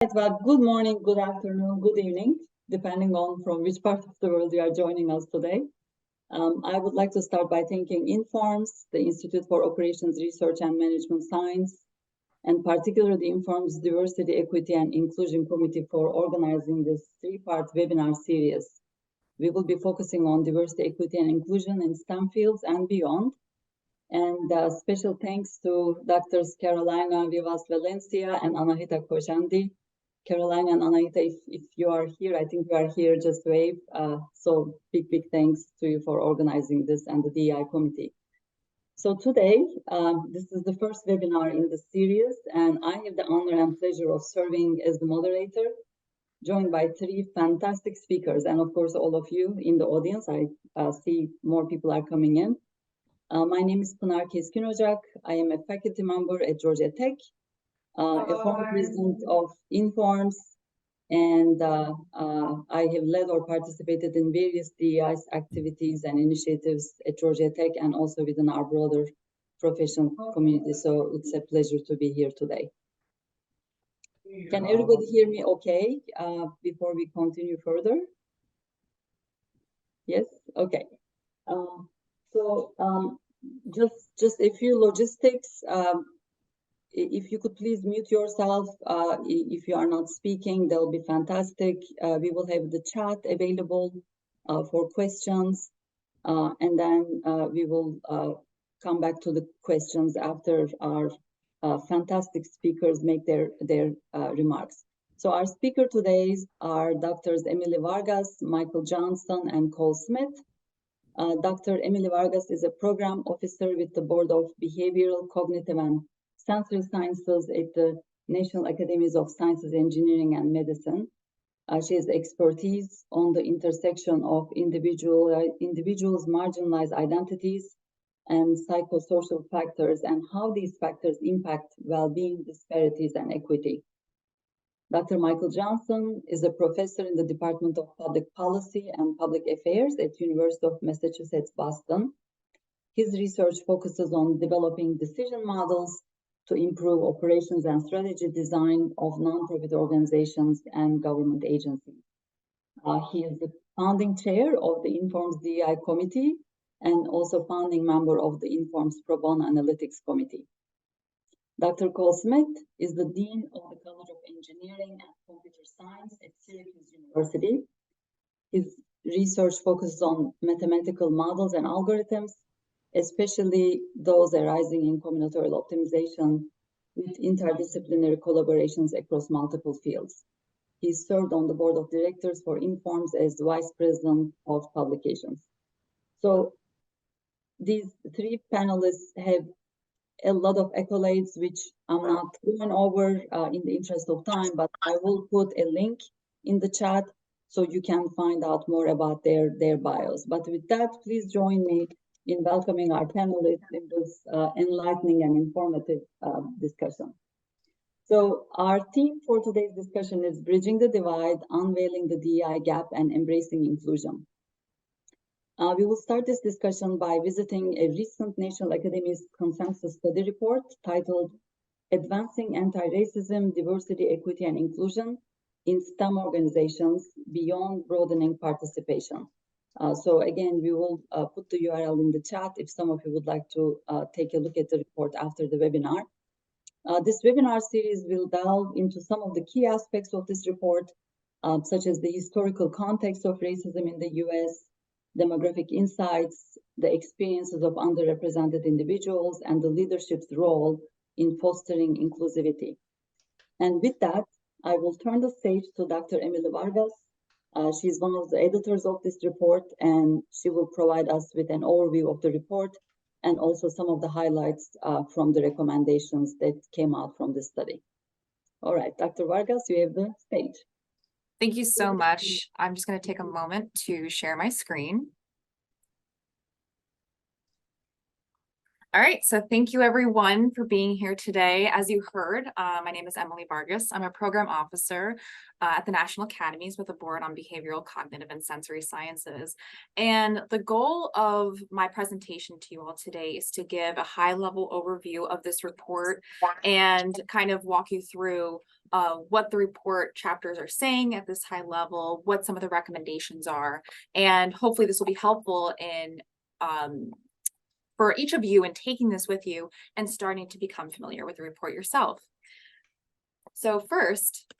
Well, good morning, good afternoon, good evening, depending on from which part of the world you are joining us today. I would like to start by thanking Informs, the Institute for Operations Research and Management Science, and particularly the Informs Diversity, Equity, and Inclusion Committee for organizing this three-part webinar series. We will be focusing on diversity, equity, and inclusion in STEM fields and beyond. And special thanks to Drs. Carolina Vivas Valencia and Anahita Kojandi. Carolina and Anahita, if you are here, I think you are here, just wave. So big thanks to you for organizing this and the DEI committee. So today, this is the first webinar in the series, and I have the honor and pleasure of serving as the moderator, joined by three fantastic speakers, and of course, all of you in the audience. I see more people are coming in. My name is Pinar Keskinocak. I am a faculty member at Georgia Tech, a former president of Informs, and I have led or participated in various DEI activities and initiatives at Georgia Tech and also within our broader professional community. So it's a pleasure to be here today. Can everybody hear me okay before we continue further? Yes? Okay. Just a few logistics. If you could please mute yourself if you are not speaking, that will be fantastic. We will have the chat available for questions, and then we will come back to the questions after our fantastic speakers make their remarks. So our speaker today are Drs. Emily Vargas, Michael Johnson, and Cole Smith. Dr. Emily Vargas is a program officer with the Board of Behavioral, Cognitive, and Sensory Sciences at the National Academies of Sciences, Engineering, and Medicine. She has expertise on the intersection of individuals' marginalized identities and psychosocial factors and how these factors impact well-being, disparities, and equity. Dr. Michael Johnson is a professor in the Department of Public Policy and Public Affairs at University of Massachusetts, Boston. His research focuses on developing decision models to improve operations and strategy design of nonprofit organizations and government agencies. He is the founding chair of the Informs DEI Committee and also founding member of the Informs Pro Bono Analytics Committee. Dr. Cole Smith is the Dean of the College of Engineering and Computer Science at Syracuse University. His research focuses on mathematical models and algorithms, especially those arising in combinatorial optimization with interdisciplinary collaborations across multiple fields. He served on the board of directors for Informs as Vice President of Publications. So these three panelists have a lot of accolades, which I'm not going over in the interest of time, but I will put a link in the chat so you can find out more about their bios. But with that, please join me in welcoming our panelists in this enlightening and informative discussion. So our theme for today's discussion is Bridging the Divide, Unveiling the DEI Gap, and Embracing Inclusion. We will start this discussion by visiting a recent National Academies consensus study report titled Advancing Anti-Racism, Diversity, Equity, and Inclusion in STEM Organizations Beyond Broadening Participation. So again, we will put the URL in the chat if some of you would like to take a look at the report after the webinar. This webinar series will delve into some of the key aspects of this report, such as the historical context of racism in the US, demographic insights, the experiences of underrepresented individuals, and the leadership's role in fostering inclusivity. And with that, I will turn the stage to Dr. Emily Vargas. She's one of the editors of this report, and she will provide us with an overview of the report and also some of the highlights from the recommendations that came out from the study. All right, Dr. Vargas, you have the stage. Thank you so much. I'm just going to take a moment to share my screen. All right, so thank you everyone for being here today. As you heard, my name is Emily Vargas. I'm a program officer at the National Academies with a board on behavioral, cognitive, and sensory sciences. And the goal of my presentation to you all today is to give a high-level overview of this report and kind of walk you through what the report chapters are saying at this high level, what some of the recommendations are, and hopefully this will be helpful in for each of you in taking this with you and starting to become familiar with the report yourself. So first,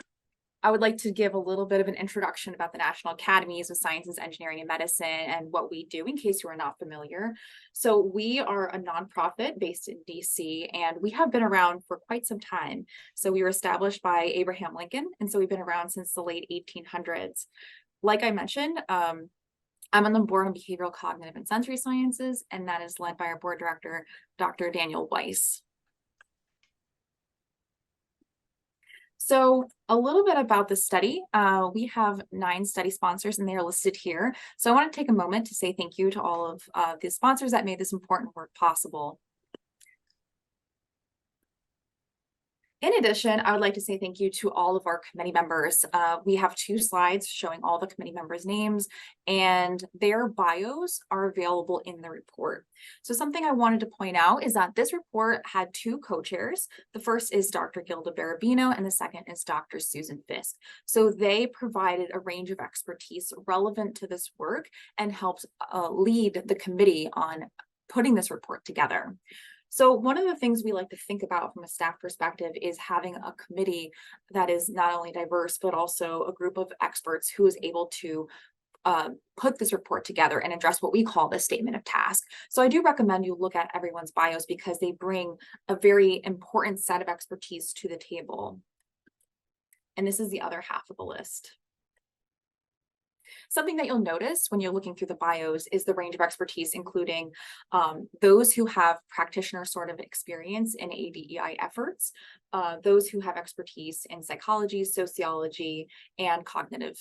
I would like to give a little bit of an introduction about the National Academies of Sciences, Engineering, and Medicine and what we do in case you are not familiar. So we are a nonprofit based in DC, and we have been around for quite some time. So we were established by Abraham Lincoln, and so we've been around since the late 1800s. Like I mentioned, I'm on the board on behavioral, cognitive, and sensory sciences, and that is led by our board director, Dr. Daniel Weiss. So a little bit about the study. We have 9 study sponsors, and they are listed here. So I want to take a moment to say thank you to all of the sponsors that made this important work possible. In addition, I would like to say thank you to all of our committee members. We have 2 slides showing all the committee members' names, and their bios are available in the report. So something I wanted to point out is that this report had 2 co-chairs. The first is Dr. Gilda Barabino, and the second is Dr. Susan Fisk. So they provided a range of expertise relevant to this work and helped lead the committee on putting this report together. So one of the things we like to think about from a staff perspective is having a committee that is not only diverse, but also a group of experts who is able to put this report together and address what we call the statement of task. So I do recommend you look at everyone's bios because they bring a very important set of expertise to the table. And this is the other half of the list. Something that you'll notice when you're looking through the bios is the range of expertise, including those who have practitioner sort of experience in ADEI efforts, those who have expertise in psychology, sociology, and cognitive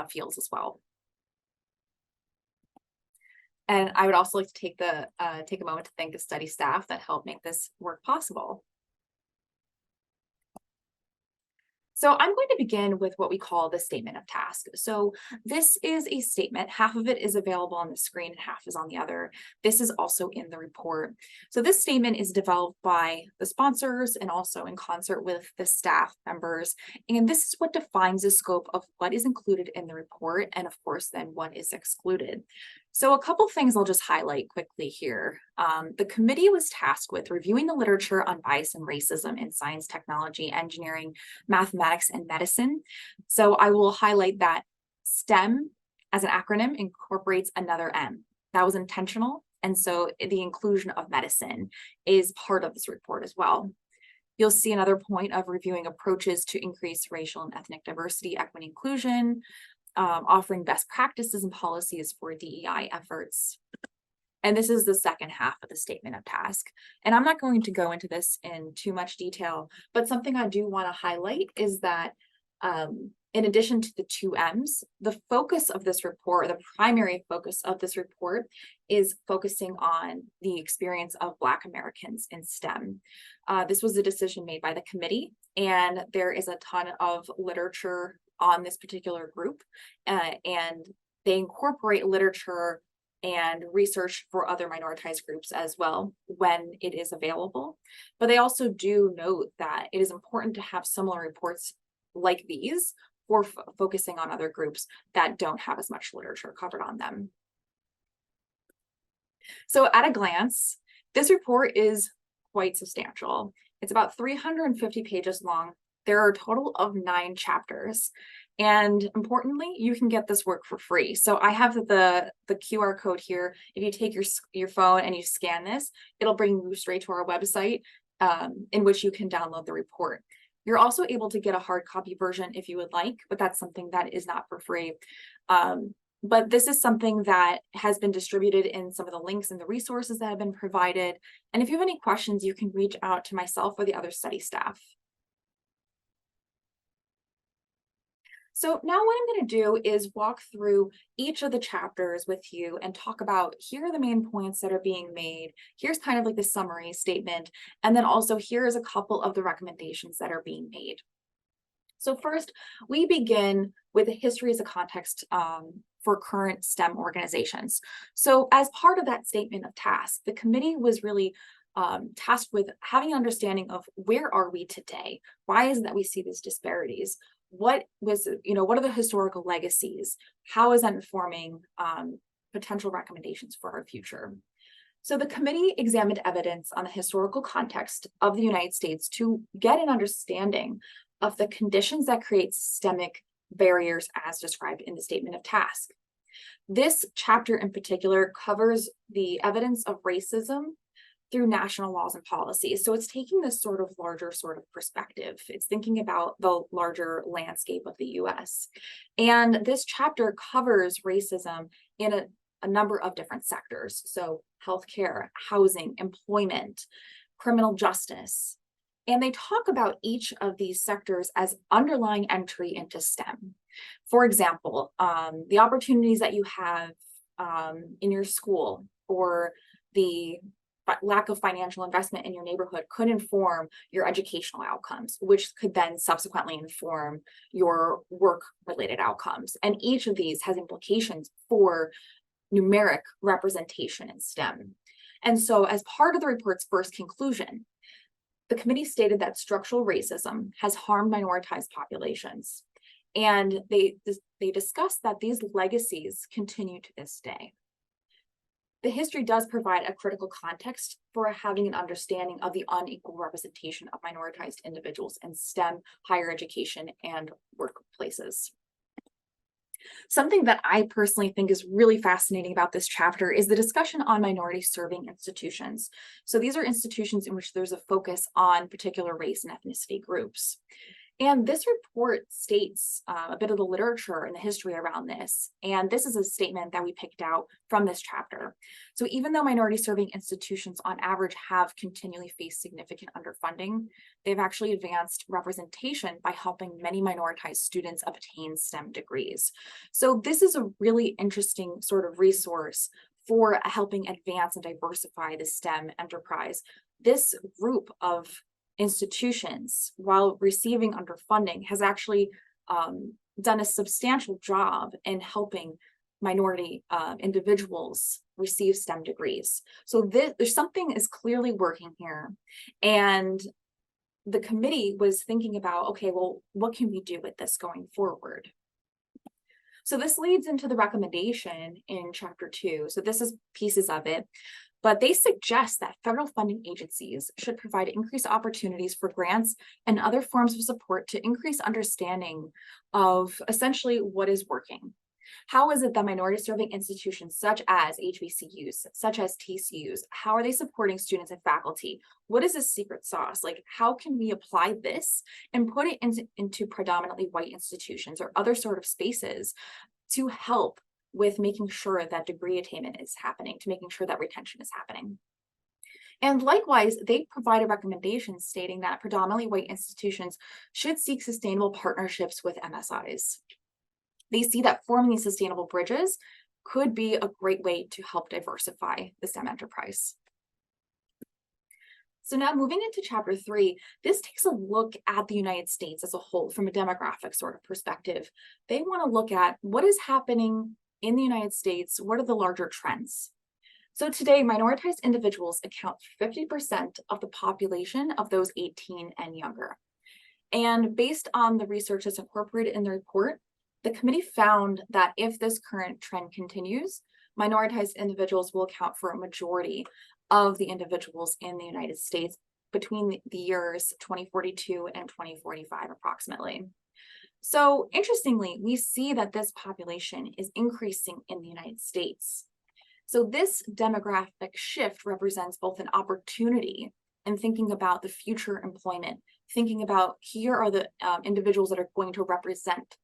fields as well. And I would also like to take a moment to thank the study staff that helped make this work possible. So I'm going to begin with what we call the statement of task. So this is a statement. Half of it is available on the screen and half is on the other. This is also in the report. So this statement is developed by the sponsors and also in concert with the staff members. And this is what defines the scope of what is included in the report and of course then what is excluded. So a couple things I'll just highlight quickly here. The committee was tasked with reviewing the literature on bias and racism in science, technology, engineering, mathematics, and medicine. So I will highlight that STEM as an acronym incorporates another M. That was intentional. And so the inclusion of medicine is part of this report as well. You'll see another point of reviewing approaches to increase racial and ethnic diversity, equity, inclusion, offering best practices and policies for DEI efforts. And this is the second half of the statement of task. And I'm not going to go into this in too much detail, but something I do want to highlight is that in addition to the 2 M's, the focus of this report, the primary focus of this report is focusing on the experience of Black Americans in STEM. This was a decision made by the committee, and there is a ton of literature on this particular group, and they incorporate literature and research for other minoritized groups as well when it is available. But they also do note that it is important to have similar reports like these for focusing on other groups that don't have as much literature covered on them. So at a glance, this report is quite substantial. It's about 350 pages long. There are a total of 9 chapters. And importantly, you can get this work for free. So I have the QR code here. If you take your phone and you scan this, it'll bring you straight to our website in which you can download the report. You're also able to get a hard copy version if you would like, but that's something that is not for free. But this is something that has been distributed in some of the links and the resources that have been provided. And if you have any questions, you can reach out to myself or the other study staff. So now what I'm going to do is walk through each of the chapters with you and talk about, here are the main points that are being made. Here's kind of like the summary statement. And then also here's a couple of the recommendations that are being made. So first, we begin with history as a context for current STEM organizations. So as part of that statement of task, the committee was really tasked with having an understanding of where are we today? Why is it that we see these disparities? What are the historical legacies? How is that informing potential recommendations for our future? So the committee examined evidence on the historical context of the United States to get an understanding of the conditions that create systemic barriers as described in the statement of task. This chapter in particular covers the evidence of racism through national laws and policies. So it's taking this sort of larger sort of perspective. It's thinking about the larger landscape of the US. And this chapter covers racism in a number of different sectors. So healthcare, housing, employment, criminal justice. And they talk about each of these sectors as underlying entry into STEM. For example, the opportunities that you have in your school, or the lack of financial investment in your neighborhood could inform your educational outcomes, which could then subsequently inform your work-related outcomes. And each of these has implications for numeric representation in STEM. And so as part of the report's first conclusion, the committee stated that structural racism has harmed minoritized populations. And they discussed that these legacies continue to this day. The history does provide a critical context for having an understanding of the unequal representation of minoritized individuals in STEM, higher education, and workplaces. Something that I personally think is really fascinating about this chapter is the discussion on minority serving institutions. So these are institutions in which there's a focus on particular race and ethnicity groups. And this report states a bit of the literature and the history around this. And this is a statement that we picked out from this chapter. So even though minority serving institutions on average have continually faced significant underfunding, they've actually advanced representation by helping many minoritized students obtain STEM degrees. So this is a really interesting sort of resource for helping advance and diversify the STEM enterprise. This group of institutions, while receiving underfunding, has actually done a substantial job in helping minority individuals receive STEM degrees. So there's something is clearly working here. And the committee was thinking about, okay, well, what can we do with this going forward? So this leads into the recommendation in chapter 2. So this is pieces of it. But they suggest that federal funding agencies should provide increased opportunities for grants and other forms of support to increase understanding of essentially what is working. How is it that minority serving institutions such as HBCUs, such as TCUs, how are they supporting students and faculty? What is the secret sauce? Like, how can we apply this and put it into predominantly white institutions or other sort of spaces to help with making sure that degree attainment is happening, to making sure that retention is happening? And likewise, they provide a recommendation stating that predominantly white institutions should seek sustainable partnerships with MSIs. They see that forming these sustainable bridges could be a great way to help diversify the STEM enterprise. So now moving into chapter 3, this takes a look at the United States as a whole from a demographic sort of perspective. They want to look at what is happening in the United States, what are the larger trends? So today, minoritized individuals account for 50% of the population of those 18 and younger. And based on the research that's incorporated in the report, the committee found that if this current trend continues, minoritized individuals will account for a majority of the individuals in the United States between the years 2042 and 2045 approximately. So interestingly, we see that this population is increasing in the United States. So this demographic shift represents both an opportunity in thinking about the future employment, thinking about here are the individuals that are going to represent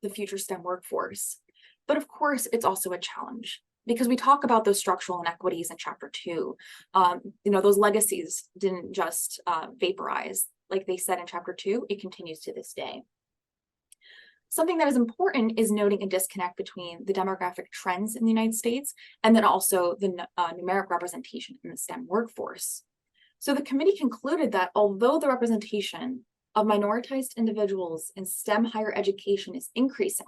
the future STEM workforce. But of course, it's also a challenge because we talk about those structural inequities in chapter 2. Those legacies didn't just vaporize. Like they said in chapter 2, it continues to this day. Something that is important is noting a disconnect between the demographic trends in the United States and then also the numeric representation in the STEM workforce. So the committee concluded that although the representation of minoritized individuals in STEM higher education is increasing,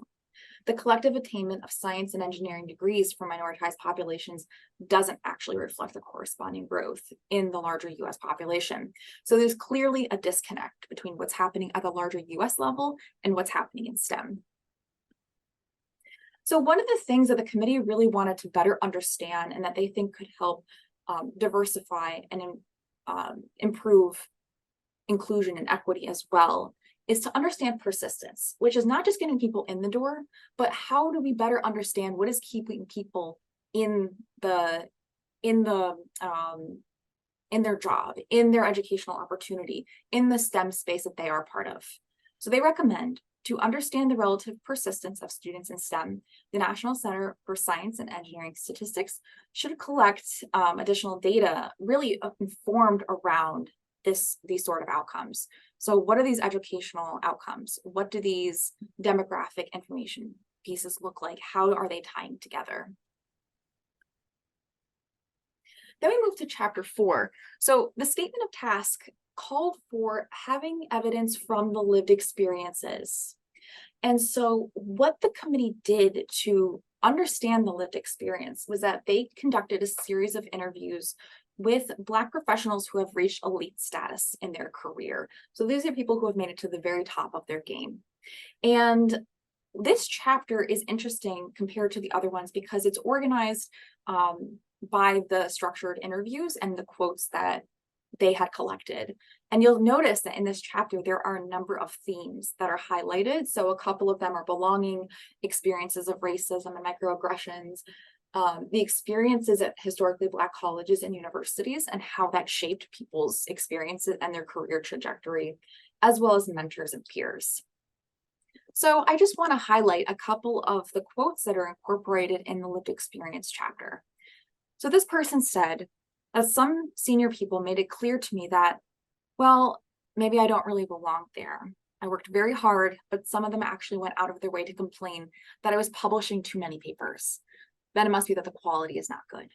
the collective attainment of science and engineering degrees for minoritized populations doesn't actually reflect the corresponding growth in the larger US population. So there's clearly a disconnect between what's happening at the larger US level and what's happening in STEM. So one of the things that the committee really wanted to better understand and that they think could help diversify and improve inclusion and equity as well is to understand persistence, which is not just getting people in the door, but how do we better understand what is keeping people in their job, in their educational opportunity, in the STEM space that they are part of. So they recommend to understand the relative persistence of students in STEM, the National Center for Science and Engineering Statistics should collect additional data really informed around these sort of outcomes. So what are these educational outcomes? What do these demographic information pieces look like? How are they tying together? Then we move to chapter 4. So the statement of task called for having evidence from the lived experiences. And so what the committee did to understand the lived experience was that they conducted a series of interviews with Black professionals who have reached elite status in their career. So these are people who have made it to the very top of their game. And this chapter is interesting compared to the other ones because it's organized by the structured interviews and the quotes that they had collected. And you'll notice that in this chapter, there are a number of themes that are highlighted. So a couple of them are belonging, experiences of racism and microaggressions, the experiences at historically Black colleges and universities and how that shaped people's experiences and their career trajectory, as well as mentors and peers. So I just want to highlight a couple of the quotes that are incorporated in the lived experience chapter. So this person said, as some senior people made it clear to me that, well, maybe I don't really belong there. I worked very hard, but some of them actually went out of their way to complain that I was publishing too many papers. Then it must be that the quality is not good.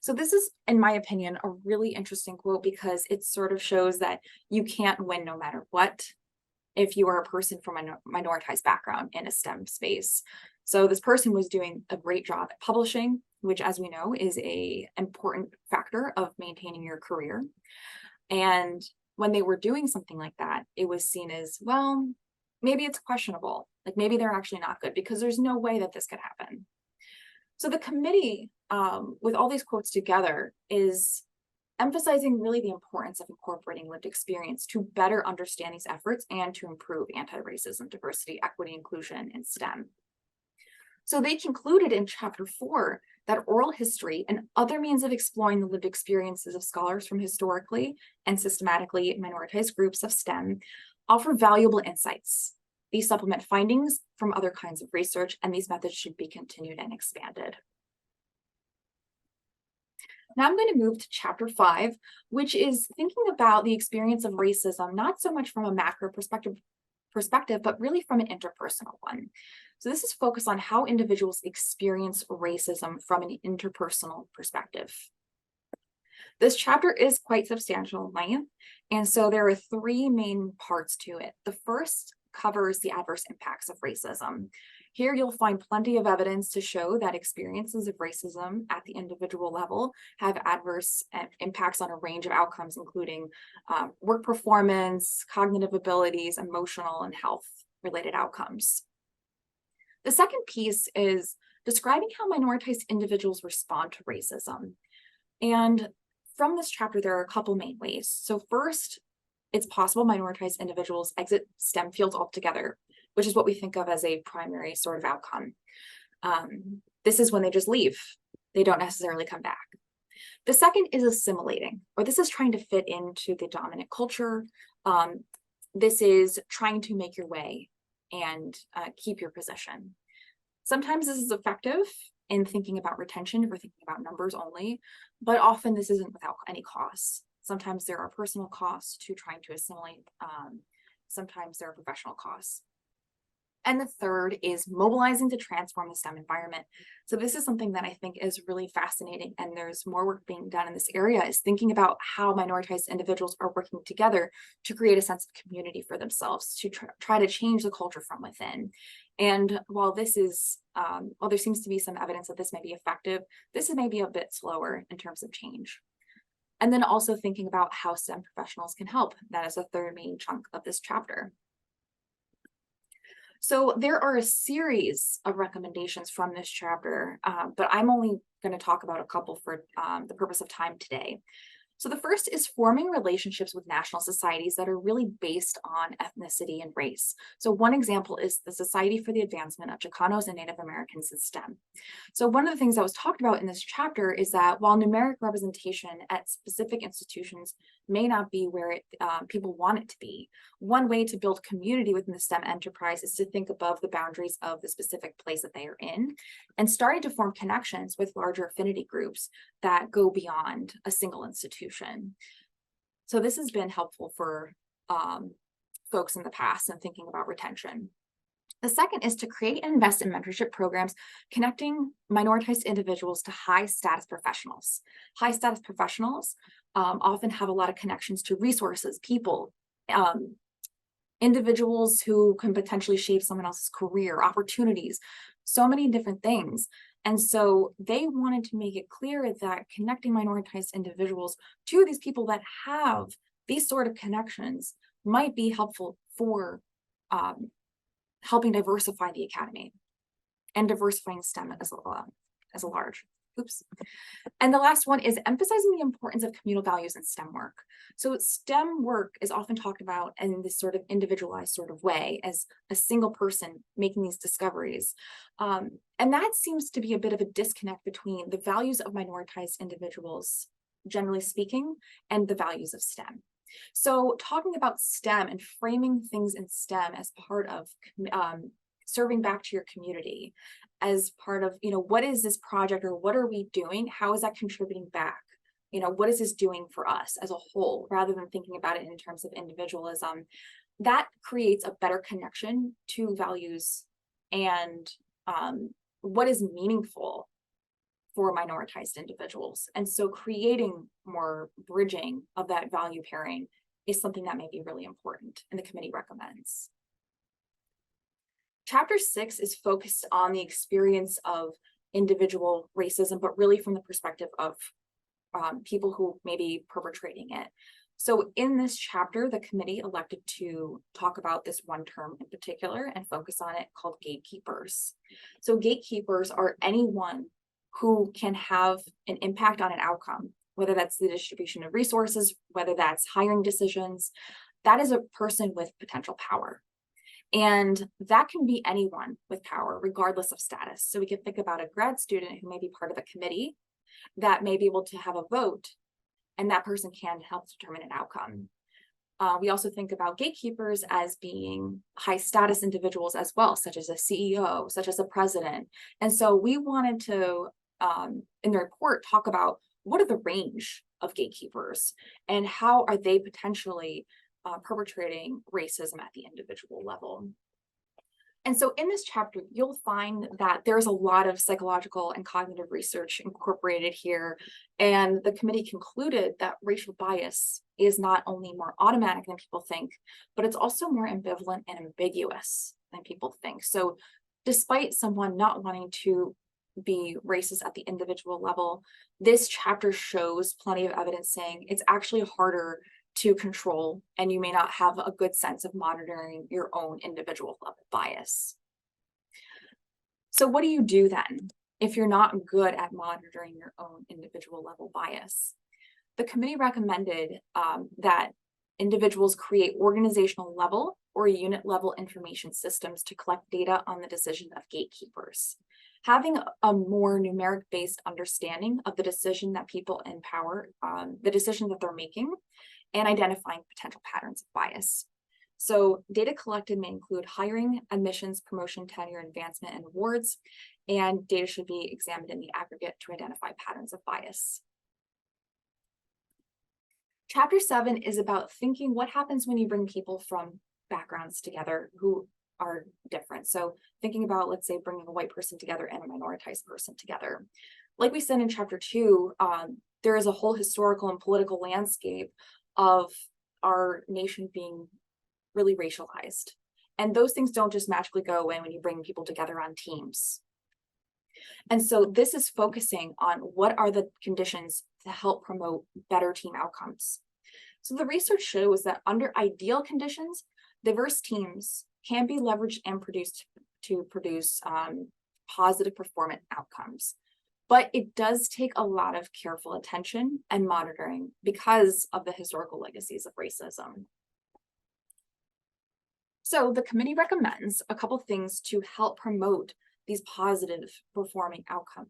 So this is, in my opinion, a really interesting quote because it sort of shows that you can't win no matter what if you are a person from a minoritized background in a STEM space. So this person was doing a great job at publishing, which, as we know, is an important factor of maintaining your career. And when they were doing something like that, it was seen as, well, maybe it's questionable. Like maybe they're actually not good because there's no way that this could happen. So the committee, with all these quotes together, is emphasizing really the importance of incorporating lived experience to better understand these efforts and to improve anti-racism, diversity, equity, inclusion in STEM. So they concluded in chapter 4 that oral history and other means of exploring the lived experiences of scholars from historically and systematically minoritized groups of STEM offer valuable insights. These supplement findings from other kinds of research, and these methods should be continued and expanded. Now I'm going to move to chapter 5, which is thinking about the experience of racism, not so much from a macro perspective, but really from an interpersonal one. So this is focused on how individuals experience racism from an interpersonal perspective. This chapter is quite substantial in length, and so there are 3 main parts to it. The first covers the adverse impacts of racism. Here you'll find plenty of evidence to show that experiences of racism at the individual level have adverse impacts on a range of outcomes, including work performance, cognitive abilities, emotional and health-related outcomes. The second piece is describing how minoritized individuals respond to racism. And from this chapter, there are a couple main ways. So first, it's possible minoritized individuals exit STEM fields altogether, which is what we think of as a primary sort of outcome. This is when they just leave. They don't necessarily come back. The second is assimilating, or this is trying to fit into the dominant culture. This is trying to make your way and keep your position. Sometimes this is effective in thinking about retention if we're thinking about numbers only, but often this isn't without any costs. Sometimes there are personal costs to trying to assimilate. Sometimes there are professional costs. And the third is mobilizing to transform the STEM environment. So this is something that I think is really fascinating, and there's more work being done in this area, is thinking about how minoritized individuals are working together to create a sense of community for themselves, to try to change the culture from within. And while this is, while there seems to be some evidence that this may be effective, this is maybe a bit slower in terms of change. And then also thinking about how STEM professionals can help. That is a third main chunk of this chapter. So there are a series of recommendations from this chapter, but I'm only going to talk about a couple for the purpose of time today. So the first is forming relationships with national societies that are really based on ethnicity and race. So one example is the Society for the Advancement of Chicanos and Native Americans in STEM. So one of the things that was talked about in this chapter is that while numeric representation at specific institutions may not be where people want it to be, one way to build community within the STEM enterprise is to think above the boundaries of the specific place that they are in and starting to form connections with larger affinity groups that go beyond a single institution. So this has been helpful for folks in the past and thinking about retention. The second is to create and invest in mentorship programs connecting minoritized individuals to high status professionals. High status professionals often have a lot of connections to resources, people, individuals who can potentially shape someone else's career, opportunities, so many different things. And so they wanted to make it clear that connecting minoritized individuals to these people that have these sort of connections might be helpful for helping diversify the academy and diversifying STEM as a large. Oops. And the last one is emphasizing the importance of communal values in STEM work. So STEM work is often talked about in this sort of individualized sort of way as a single person making these discoveries. And that seems to be a bit of a disconnect between the values of minoritized individuals, generally speaking, and the values of STEM. So talking about STEM and framing things in STEM as part of serving back to your community, as part of, what is this project or what are we doing? How is that contributing back? What is this doing for us as a whole, rather than thinking about it in terms of individualism? That creates a better connection to values and what is meaningful for minoritized individuals. And so creating more bridging of that value pairing is something that may be really important, and the committee recommends. Chapter 6 is focused on the experience of individual racism, but really from the perspective of people who may be perpetrating it. So in this chapter, the committee elected to talk about this one term in particular and focus on it, called gatekeepers. So gatekeepers are anyone who can have an impact on an outcome, whether that's the distribution of resources, whether that's hiring decisions. That is a person with potential power. And that can be anyone with power, regardless of status. So we can think about a grad student who may be part of a committee that may be able to have a vote, and that person can help determine an outcome. We also think about gatekeepers as being high status individuals as well, such as a CEO, such as a president. And so we wanted to, in the report, talk about what are the range of gatekeepers and how are they potentially perpetrating racism at the individual level. And so in this chapter, you'll find that there's a lot of psychological and cognitive research incorporated here. And the committee concluded that racial bias is not only more automatic than people think, but it's also more ambivalent and ambiguous than people think. So despite someone not wanting to be racist at the individual level, this chapter shows plenty of evidence saying it's actually harder to control, and you may not have a good sense of monitoring your own individual level bias. So what do you do then if you're not good at monitoring your own individual level bias? The committee recommended that individuals create organizational level or unit level information systems to collect data on the decision of gatekeepers. Having a more numeric based understanding of the decision that people in power, the decision that they're making, and identifying potential patterns of bias. So data collected may include hiring, admissions, promotion, tenure, advancement, and awards, and data should be examined in the aggregate to identify patterns of bias. Chapter 7 is about thinking what happens when you bring people from backgrounds together who are different. performance. So thinking about, let's say, bringing a white person together and a minoritized person together. Like we said in chapter 2, there is a whole historical and political landscape of our nation being really racialized. And those things don't just magically go away when you bring people together on teams. And so this is focusing on what are the conditions to help promote better team outcomes. So the research shows that under ideal conditions, diverse teams can be leveraged and produced to produce positive performance outcomes. But it does take a lot of careful attention and monitoring because of the historical legacies of racism. So the committee recommends a couple things to help promote these positive performing outcome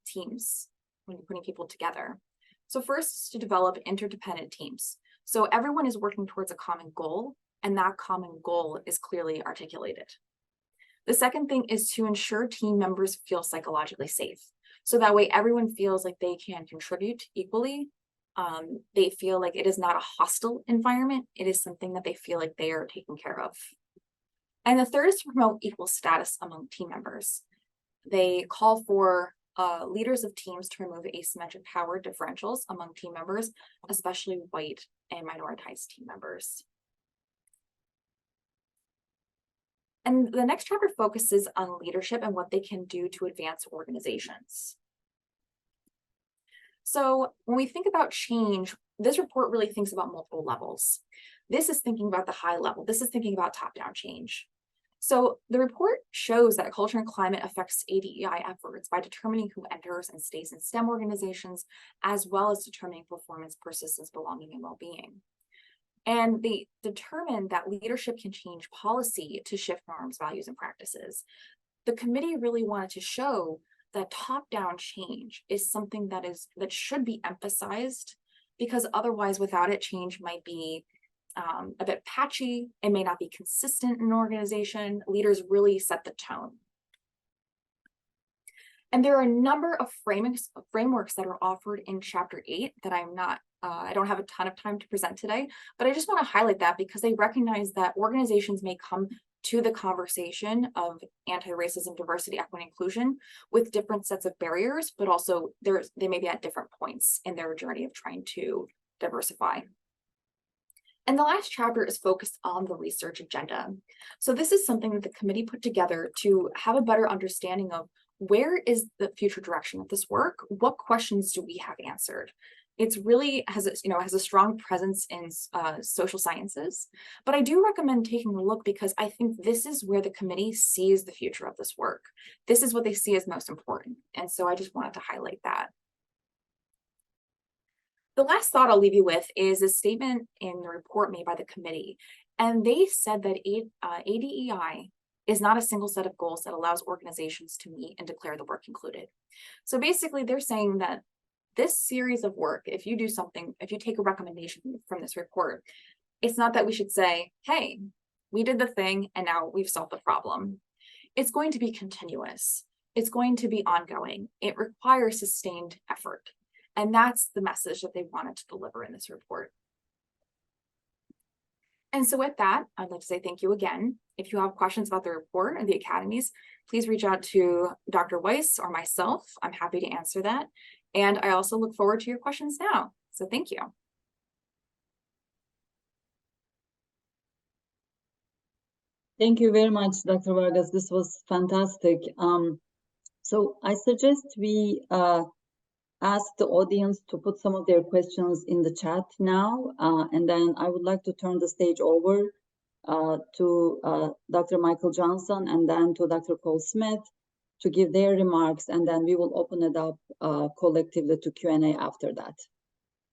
teams when you're putting people together. So first, to develop interdependent teams. So everyone is working towards a common goal, and that common goal is clearly articulated. The second thing is to ensure team members feel psychologically safe. So that way everyone feels like they can contribute equally. They feel like it is not a hostile environment. It is something that they feel like they are taken care of. And the third is to promote equal status among team members. They call for leaders of teams to remove asymmetric power differentials among team members, especially white and minoritized team members. And the next chapter focuses on leadership and what they can do to advance organizations. So when we think about change, this report really thinks about multiple levels. This is thinking about the high level. This is thinking about top-down change. So the report shows that culture and climate affects ADEI efforts by determining who enters and stays in STEM organizations, as well as determining performance, persistence, belonging, and well-being. And they determined that leadership can change policy to shift norms, values, and practices. The committee really wanted to show that top-down change is something that should be emphasized, because otherwise, without it, change might be a bit patchy. It may not be consistent in an organization. Leaders really set the tone. And there are a number of frameworks that are offered in chapter 8 that I don't have a ton of time to present today, but I just want to highlight that because they recognize that organizations may come to the conversation of anti-racism, diversity, equity, and inclusion with different sets of barriers, but also they may be at different points in their journey of trying to diversify. And the last chapter is focused on the research agenda. So this is something that the committee put together to have a better understanding of where is the future direction of this work? What questions do we have answered? It's really has a strong presence in social sciences, but I do recommend taking a look because I think this is where the committee sees the future of this work. This is what they see as most important. And so I just wanted to highlight that. The last thought I'll leave you with is a statement in the report made by the committee. And they said that ADEI is not a single set of goals that allows organizations to meet and declare the work included. So basically they're saying that this series of work, if you do something, if you take a recommendation from this report, it's not that we should say, hey, we did the thing and now we've solved the problem. It's going to be continuous. It's going to be ongoing. It requires sustained effort. And that's the message that they wanted to deliver in this report. And so with that, I'd like to say thank you again. If you have questions about the report and the academies, please reach out to Dr. Weiss or myself. I'm happy to answer that. And I also look forward to your questions now. So thank you. Thank you very much, Dr. Vargas. This was fantastic. So I suggest we ask the audience to put some of their questions in the chat now, and then I would like to turn the stage over to Dr. Michael Johnson and then to Dr. Cole Smith to give their remarks, and then we will open it up collectively to Q&A after that.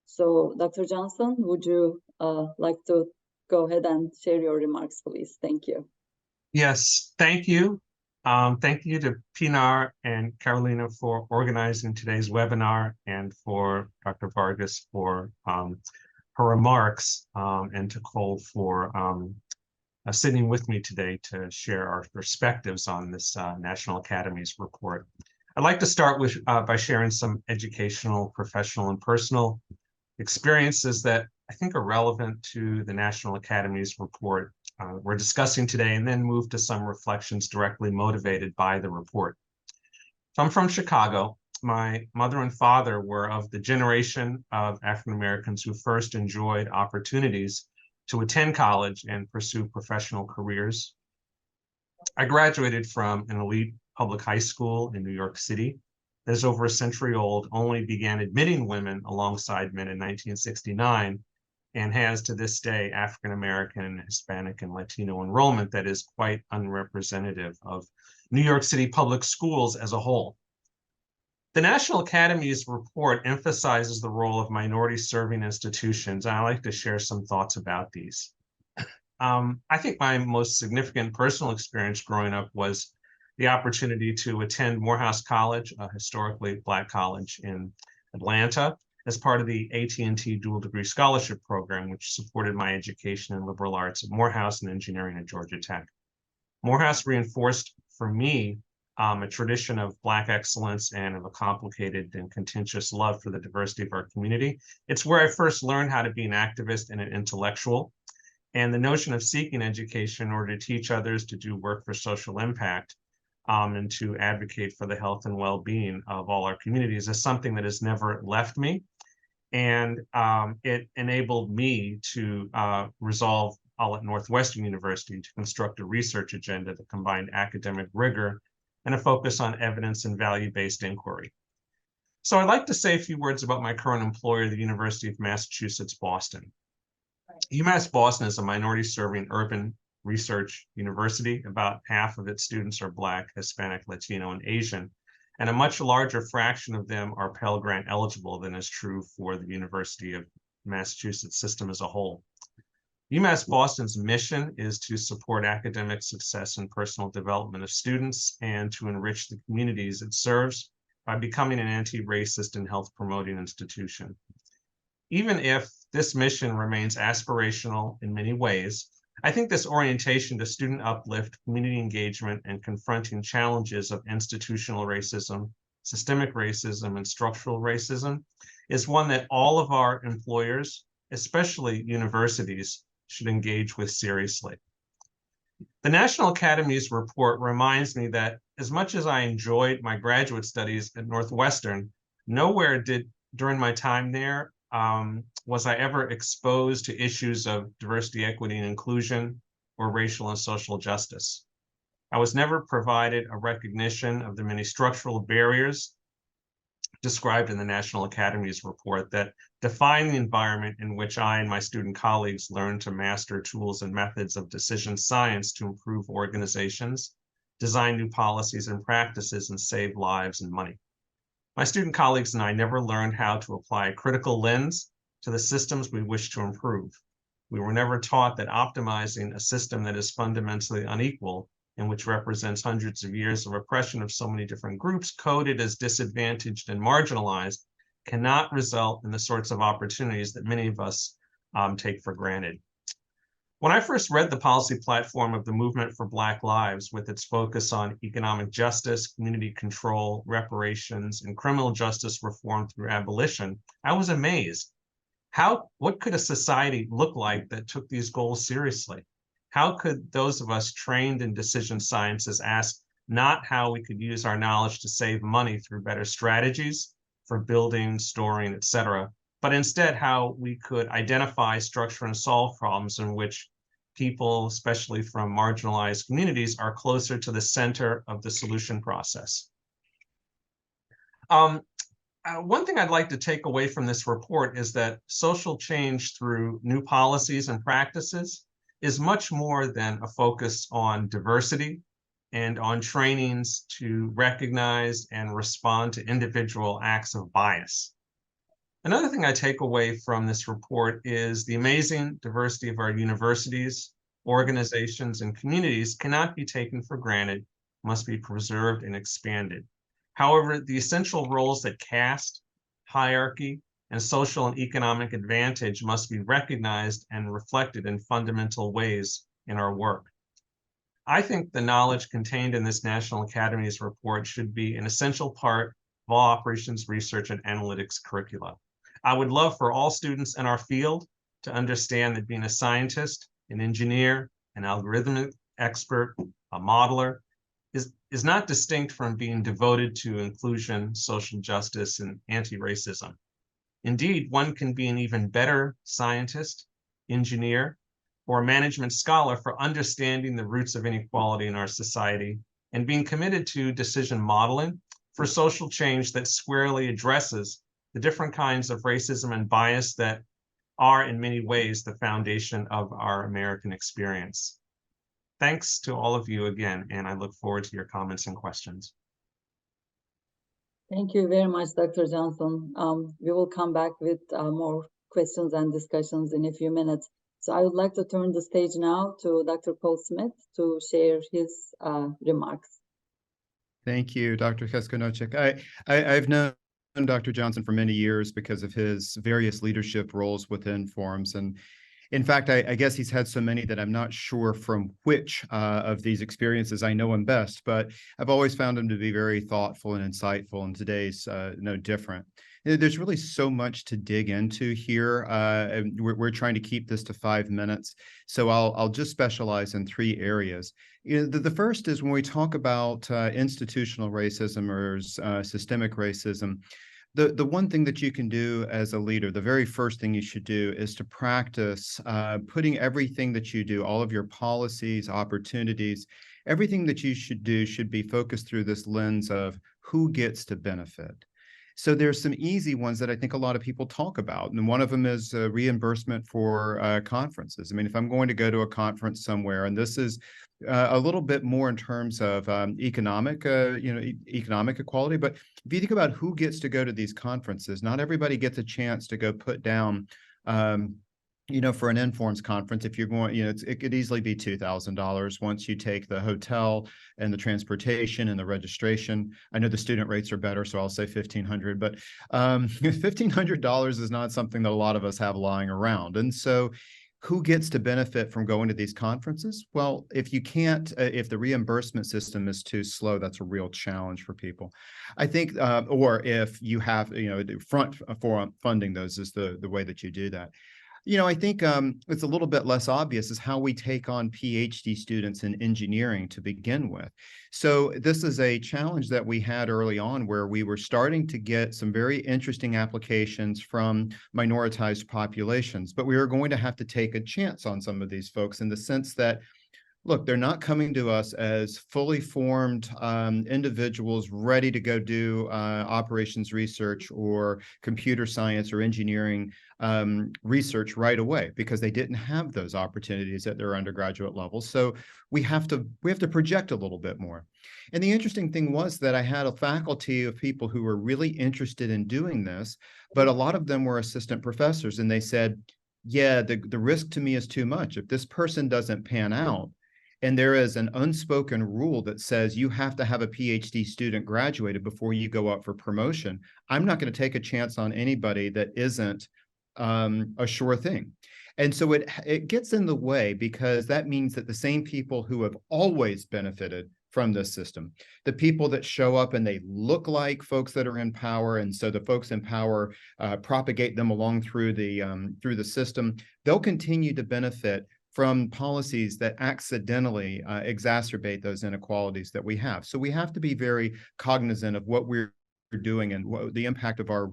So Dr. Johnson, would you like to go ahead and share your remarks, please? Thank you. Yes, thank you. Thank you to Pinar and Carolina for organizing today's webinar and for Dr. Vargas for her remarks and to Cole for sitting with me today to share our perspectives on this National Academies report. I'd like to start with by sharing some educational, professional, and personal experiences that I think are relevant to the National Academies report we're discussing today, and then move to some reflections directly motivated by the report. So I'm from Chicago. My mother and father were of the generation of African Americans who first enjoyed opportunities to attend college and pursue professional careers. I graduated from an elite public high school in New York City that is over a century old, only began admitting women alongside men in 1969, and has to this day African American, Hispanic, and Latino enrollment that is quite unrepresentative of New York City public schools as a whole. The National Academies report emphasizes the role of minority-serving institutions, and I'd like to share some thoughts about these. I think my most significant personal experience growing up was the opportunity to attend Morehouse College, a historically Black college in Atlanta, as part of the AT&T Dual Degree Scholarship Program, which supported my education in liberal arts at Morehouse and engineering at Georgia Tech. Morehouse reinforced for me a tradition of Black excellence and of a complicated and contentious love for the diversity of our community. It's where I first learned how to be an activist and an intellectual. And the notion of seeking education in order to teach others to do work for social impact and to advocate for the health and well-being of all our communities is something that has never left me. And it enabled me to resolve, all at Northwestern University, to construct a research agenda that combined academic rigor and a focus on evidence and value-based inquiry. So I'd like to say a few words about my current employer, the University of Massachusetts, Boston. UMass Boston is a minority-serving urban research university. About half of its students are Black, Hispanic, Latino, and Asian, and a much larger fraction of them are Pell Grant eligible than is true for the University of Massachusetts system as a whole. UMass Boston's mission is to support academic success and personal development of students and to enrich the communities it serves by becoming an anti-racist and health-promoting institution. Even if this mission remains aspirational in many ways, I think this orientation to student uplift, community engagement, and confronting challenges of institutional racism, systemic racism, and structural racism is one that all of our employers, especially universities, should engage with seriously. The National Academies report reminds me that as much as I enjoyed my graduate studies at Northwestern, nowhere during my time there was I ever exposed to issues of diversity, equity, and inclusion, or racial and social justice. I was never provided a recognition of the many structural barriers described in the National Academies report that define the environment in which I and my student colleagues learn to master tools and methods of decision science to improve organizations, design new policies and practices, and save lives and money. My student colleagues and I never learned how to apply a critical lens to the systems we wish to improve. We were never taught that optimizing a system that is fundamentally unequal and which represents hundreds of years of oppression of so many different groups coded as disadvantaged and marginalized cannot result in the sorts of opportunities that many of us take for granted. When I first read the policy platform of the Movement for Black Lives with its focus on economic justice, community control, reparations, and criminal justice reform through abolition, I was amazed. What could a society look like that took these goals seriously? How could those of us trained in decision sciences ask not how we could use our knowledge to save money through better strategies for building, storing, et cetera, but instead how we could identify, structure, and solve problems in which people, especially from marginalized communities, are closer to the center of the solution process. One thing I'd like to take away from this report is that social change through new policies and practices is much more than a focus on diversity and on trainings to recognize and respond to individual acts of bias. Another thing I take away from this report is the amazing diversity of our universities, organizations, and communities cannot be taken for granted, must be preserved and expanded. However, the essential roles that caste, hierarchy, and social and economic advantage must be recognized and reflected in fundamental ways in our work. I think the knowledge contained in this National Academies report should be an essential part of all operations research and analytics curricula. I would love for all students in our field to understand that being a scientist, an engineer, an algorithmic expert, a modeler, is not distinct from being devoted to inclusion, social justice, and anti-racism. Indeed, one can be an even better scientist, engineer, or management scholar for understanding the roots of inequality in our society and being committed to decision modeling for social change that squarely addresses the different kinds of racism and bias that are in many ways the foundation of our American experience. Thanks to all of you again, and I look forward to your comments and questions. Thank you very much, Dr. Johnson. We will come back with more questions and discussions in a few minutes. So I would like to turn the stage now to Dr. Paul Smith to share his remarks. Thank you, Dr. Keskinocak. I've known Dr. Johnson for many years because of his various leadership roles within forums. And in fact, I guess he's had so many that I'm not sure from which of these experiences I know him best, but I've always found him to be very thoughtful and insightful, and today's no different. There's really so much to dig into here. And we're trying to keep this to 5 minutes, so I'll just specialize in 3 areas. The first is when we talk about institutional racism or systemic racism. The one thing that you can do as a leader, the very first thing you should do is to practice putting everything that you do, all of your policies, opportunities, everything that you should do should be focused through this lens of who gets to benefit. So there's some easy ones that I think a lot of people talk about. And one of them is reimbursement for conferences. I mean, if I'm going to go to a conference somewhere, and this is a little bit more in terms of economic equality. But if you think about who gets to go to these conferences, not everybody gets a chance to go put down, for an Informs conference. If you're going, it could easily be $2,000 once you take the hotel and the transportation and the registration. I know the student rates are better, so I'll say $1,500. But $1,500 is not something that a lot of us have lying around, and so. Who gets to benefit from going to these conferences? Well, if you can't, if the reimbursement system is too slow, that's a real challenge for people. I think, or if you have, front for funding those is the way that you do that. I think it's a little bit less obvious is how we take on PhD students in engineering to begin with. So this is a challenge that we had early on where we were starting to get some very interesting applications from minoritized populations, but we were going to have to take a chance on some of these folks in the sense that, look, they're not coming to us as fully formed individuals ready to go do operations research or computer science or engineering research right away because they didn't have those opportunities at their undergraduate level. So we have to project a little bit more. And the interesting thing was that I had a faculty of people who were really interested in doing this, but a lot of them were assistant professors, and they said, yeah, the risk to me is too much. If this person doesn't pan out, and there is an unspoken rule that says you have to have a PhD student graduated before you go up for promotion, I'm not going to take a chance on anybody that isn't a sure thing. And so it gets in the way because that means that the same people who have always benefited from this system, the people that show up and they look like folks that are in power, and so the folks in power propagate them along through the system, they'll continue to benefit from policies that accidentally exacerbate those inequalities that we have. So we have to be very cognizant of what we're doing and what the impact of our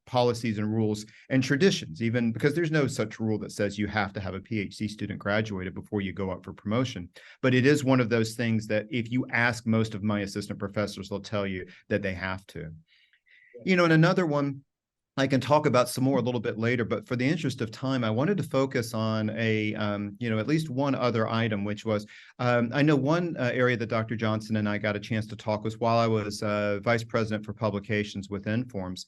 policies and rules and traditions, even because there's no such rule that says you have to have a PhD student graduated before you go up for promotion. But it is one of those things that if you ask most of my assistant professors, they'll tell you that they have to. And another one, I can talk about some more a little bit later, but for the interest of time, I wanted to focus on at least one other item, which was, I know one area that Dr. Johnson and I got a chance to talk was while I was Vice President for Publications with Informs.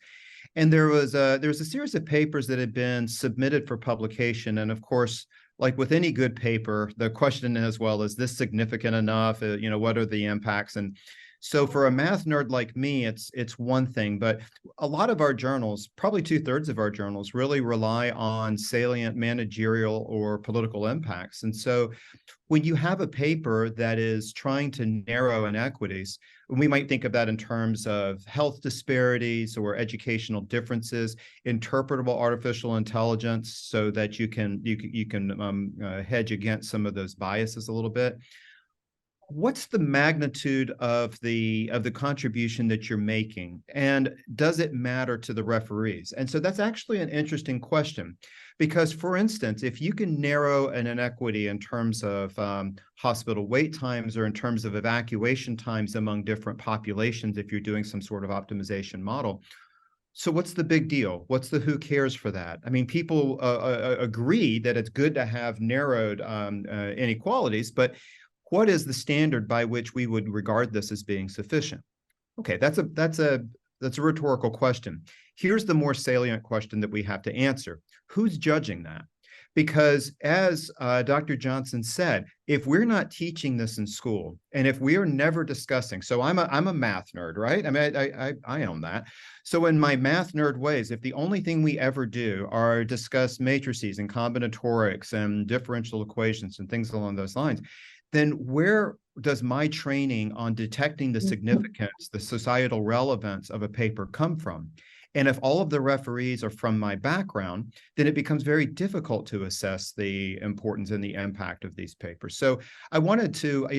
And there was a series of papers that had been submitted for publication. And of course, like with any good paper, the question is, well, is this significant enough? What are the impacts? And So for a math nerd like me, it's one thing, but a lot of our journals, probably 2/3 of our journals, really rely on salient managerial or political impacts. And so when you have a paper that is trying to narrow inequities, we might think of that in terms of health disparities or educational differences, interpretable artificial intelligence, so that you can hedge against some of those biases a little bit. What's the magnitude of the contribution that you're making, and does it matter to the referees? And so that's actually an interesting question, because, for instance, if you can narrow an inequity in terms of hospital wait times or in terms of evacuation times among different populations, if you're doing some sort of optimization model, so what's the big deal? What's the who cares for that? I mean, people agree that it's good to have narrowed inequalities, but what is the standard by which we would regard this as being sufficient? Okay, that's a rhetorical question. Here's the more salient question that we have to answer. Who's judging that? Because as Dr. Johnson said, if we're not teaching this in school, and if we are never discussing, so I'm a math nerd, right? I mean, I own that. So in my math nerd ways, if the only thing we ever do are discuss matrices and combinatorics and differential equations and things along those lines, then where does my training on detecting the significance, the societal relevance of a paper come from? And if all of the referees are from my background, then it becomes very difficult to assess the importance and the impact of these papers. So I wanted to,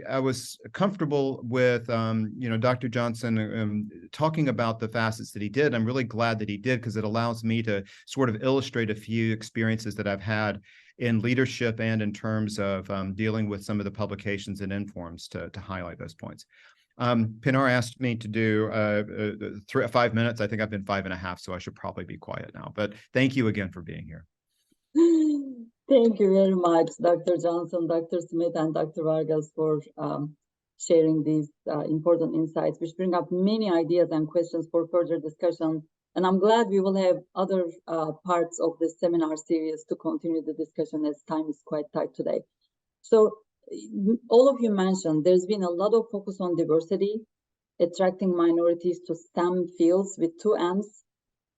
I was comfortable with, Dr. Johnson talking about the facets that he did. I'm really glad that he did, because it allows me to sort of illustrate a few experiences that I've had in leadership and in terms of dealing with some of the publications and informs to highlight those points. Pinar asked me to do 5 minutes. I think I've been 5.5, so I should probably be quiet now. But thank you again for being here. Thank you very much, Dr. Johnson, Dr. Smith, and Dr. Vargas for sharing these important insights, which bring up many ideas and questions for further discussion. And I'm glad we will have other parts of this seminar series to continue the discussion, as time is quite tight today. So all of you mentioned there's been a lot of focus on diversity, attracting minorities to STEM fields with 2 M's.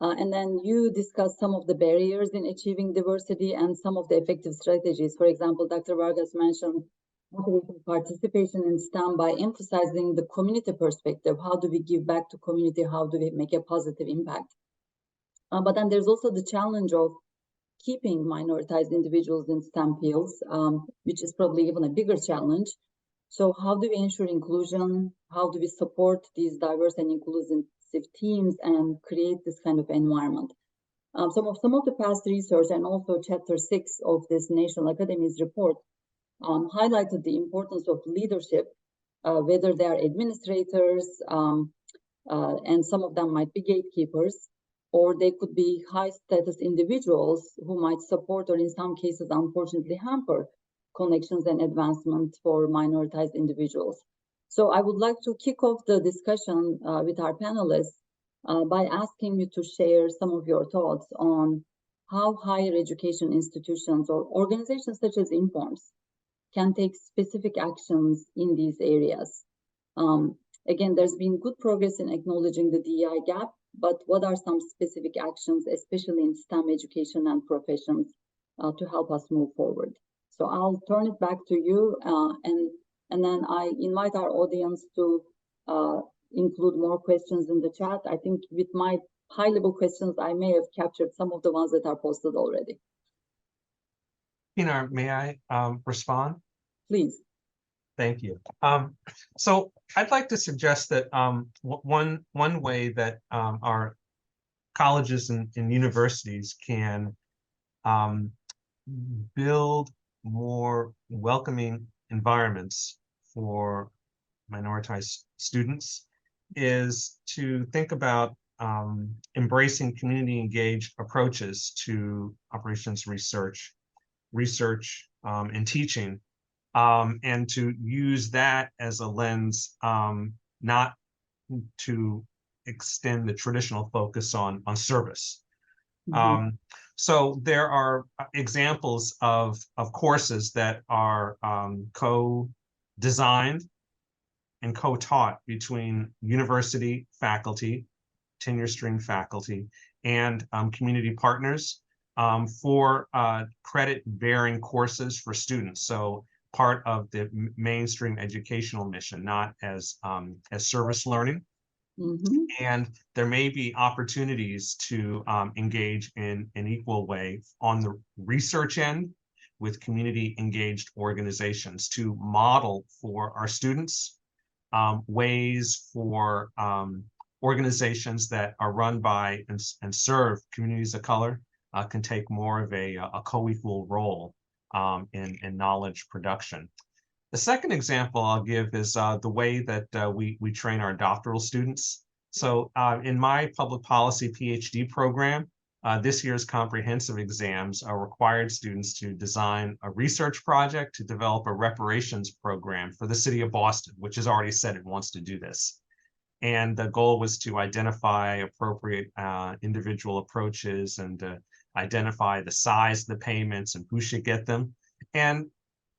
And then you discussed some of the barriers in achieving diversity and some of the effective strategies. For example, Dr. Vargas mentioned motivating participation in STEM by emphasizing the community perspective. How do we give back to community? How do we make a positive impact? But then there's also the challenge of keeping minoritized individuals in STEM fields, which is probably even a bigger challenge. So how do we ensure inclusion? How do we support these diverse and inclusive teams and create this kind of environment? Some of the past research and also Chapter 6 of this National Academies report highlighted the importance of leadership, whether they are administrators, and some of them might be gatekeepers, or they could be high-status individuals who might support or in some cases, unfortunately, hamper connections and advancement for minoritized individuals. So I would like to kick off the discussion with our panelists by asking you to share some of your thoughts on how higher education institutions or organizations such as Informs can take specific actions in these areas. Again, there's been good progress in acknowledging the DEI gap, but what are some specific actions, especially in STEM education and professions, to help us move forward? So I'll turn it back to you, and then I invite our audience to include more questions in the chat. I think with my high-level questions, I may have captured some of the ones that are posted already. Pinar, may I respond? Please. Thank you. So I'd like to suggest that one way that our colleges and universities can build more welcoming environments for minoritized students is to think about embracing community engaged approaches to operations research and teaching, and to use that as a lens, not to extend the traditional focus on service. Mm-hmm. So there are examples of courses that are co-designed and co-taught between university faculty, tenure string faculty, and community partners for credit-bearing courses for students. So part of the mainstream educational mission, not as service learning. Mm-hmm. And there may be opportunities to engage in an equal way on the research end with community engaged organizations to model for our students ways for organizations that are run by and serve communities of color can take more of a co-equal role in knowledge production. The second example I'll give is the way that we train our doctoral students. So in my public policy PhD program, this year's comprehensive exams are required students to design a research project to develop a reparations program for the city of Boston, which has already said it wants to do this. And the goal was to identify appropriate individual approaches and identify the size of the payments and who should get them. And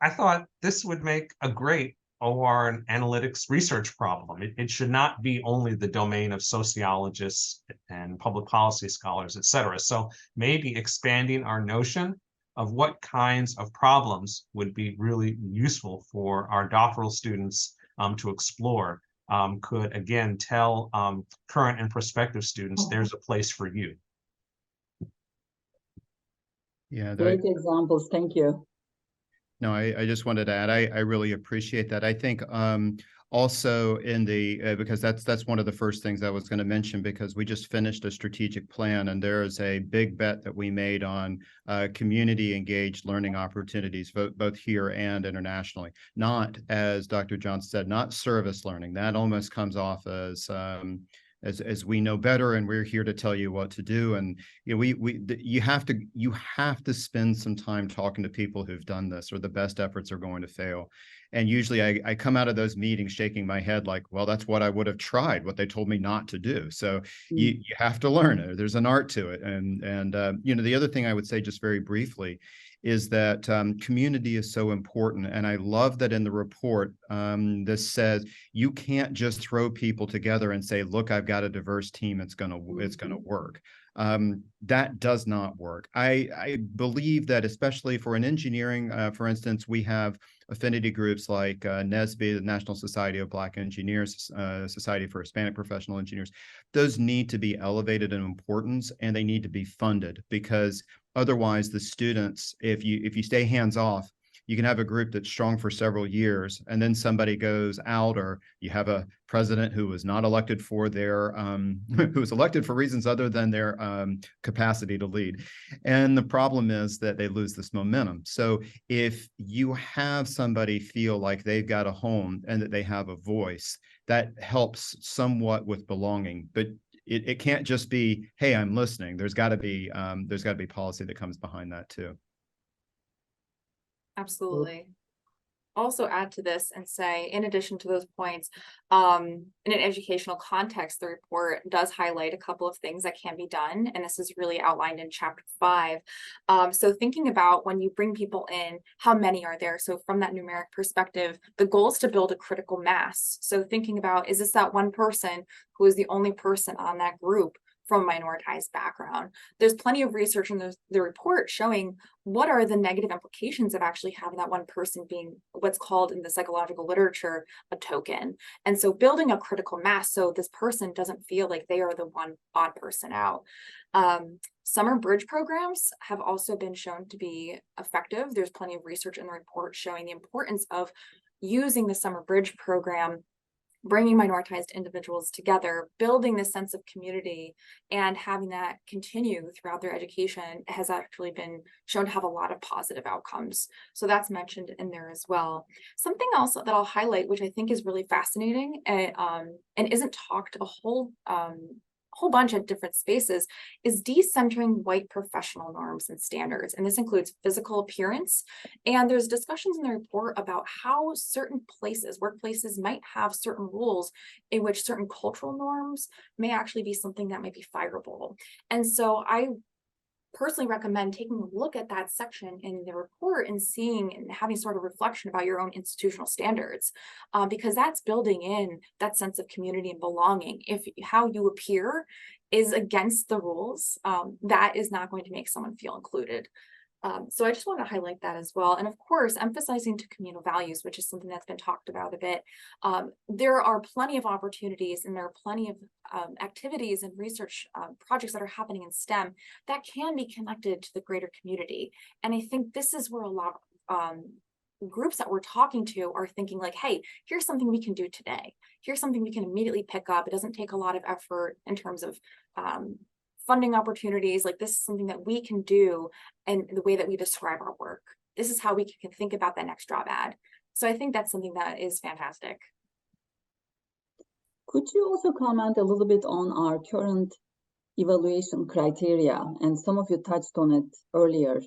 I thought this would make a great OR and analytics research problem. It should not be only the domain of sociologists and public policy scholars, et cetera. So maybe expanding our notion of what kinds of problems would be really useful for our doctoral students to explore could, again, tell current and prospective students there's a place for you. Yeah, Great examples. Thank you. no, I just wanted to add, I really appreciate that. I think also in the, because that's one of the first things I was going to mention, because we just finished a strategic plan, and there is a big bet that we made on community engaged learning opportunities, both here and internationally. Not, as Dr. Johnson said, not service learning. That almost comes off as we know better and we're here to tell you what to do. And you know, you have to spend some time talking to people who've done this, or the best efforts are going to fail. And usually I come out of those meetings shaking my head like, well, that's what I would have tried, what they told me not to do. So you have to learn it. There's an art to it. And you know, the other thing I would say just very briefly is that community is so important. And I love that in the report, this says you can't just throw people together and say, look, I've got a diverse team, it's gonna work. That does not work. I believe that, especially for an engineering, for instance, we have affinity groups like NSBE, the National Society of Black Engineers, Society for Hispanic Professional Engineers. Those need to be elevated in importance, and they need to be funded, because otherwise the students, if you stay hands off, you can have a group that's strong for several years, and then somebody goes out, or you have a president who was not elected for their, who was elected for reasons other than their capacity to lead. And the problem is that they lose this momentum. So if you have somebody feel like they've got a home and that they have a voice, that helps somewhat with belonging. But it can't just be, hey, I'm listening. There's got to be policy that comes behind that too. Absolutely. Also add to this and say, in addition to those points, in an educational context, the report does highlight a couple of things that can be done, and this is really outlined in chapter 5. So thinking about when you bring people in, how many are there? So from that numeric perspective, the goal is to build a critical mass. So thinking about, is this that one person who is the only person on that group from a minoritized background? There's plenty of research in the report showing what are the negative implications of actually having that one person being what's called in the psychological literature a token. And so building a critical mass so this person doesn't feel like they are the one odd person out. Summer bridge programs have also been shown to be effective. There's plenty of research in the report showing the importance of using the summer bridge program, bringing minoritized individuals together, building this sense of community, and having that continue throughout their education has actually been shown to have a lot of positive outcomes. So that's mentioned in there as well. Something else that I'll highlight, which I think is really fascinating and isn't talked a whole bunch of different spaces, is decentering white professional norms and standards. And this includes physical appearance. And there's discussions in the report about how certain places, workplaces, might have certain rules in which certain cultural norms may actually be something that might be fireable. And so I personally recommend taking a look at that section in the report and seeing and having sort of reflection about your own institutional standards, because that's building in that sense of community and belonging. If how you appear is against the rules, that is not going to make someone feel included. So I just want to highlight that as well. And of course, emphasizing to communal values, which is something that's been talked about a bit. There are plenty of opportunities and there are plenty of activities and research projects that are happening in STEM that can be connected to the greater community. And I think this is where a lot of groups that we're talking to are thinking like, hey, here's something we can do today. Here's something we can immediately pick up. It doesn't take a lot of effort in terms of funding opportunities. Like, this is something that we can do, and the way that we describe our work. This is how we can think about that next job ad. So I think that's something that is fantastic. Could you also comment a little bit on our current evaluation criteria? And some of you touched on it earlier.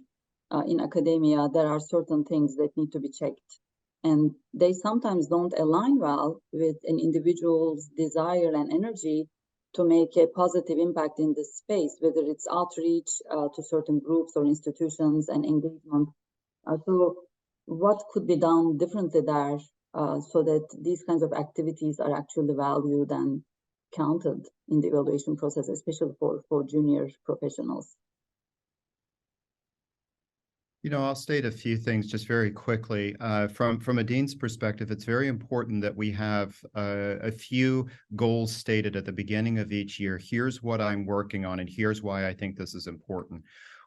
In academia, there are certain things that need to be checked, and they sometimes don't align well with an individual's desire and energy to make a positive impact in this space, whether it's outreach to certain groups or institutions and engagement. So what could be done differently there so that these kinds of activities are actually valued and counted in the evaluation process, especially for junior professionals? I'll state a few things just very quickly. From a dean's perspective, it's very important that we have a few goals stated at the beginning of each year. Here's what I'm working on, and here's why I think this is important.